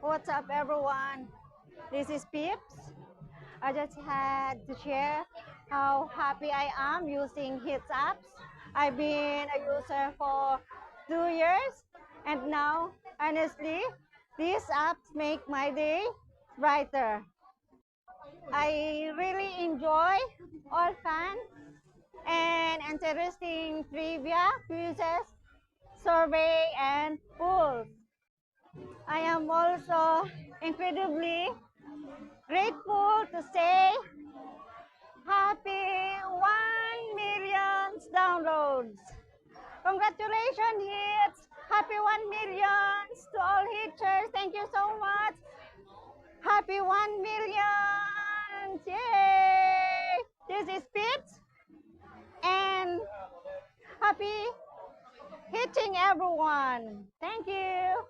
What's up, everyone? This is Pips. I just had to share how happy I am using Hits apps. I've been a user for 2 years, and now, honestly, these apps make my day brighter. I really enjoy all fun and interesting trivia, quizzes, survey, and polls. I am also incredibly grateful to say happy 1 million downloads. Congratulations, hits! Happy 1 million to all hitters. Thank you so much. Happy 1 million! Yay! This is Pete, and happy hitting everyone. Thank you.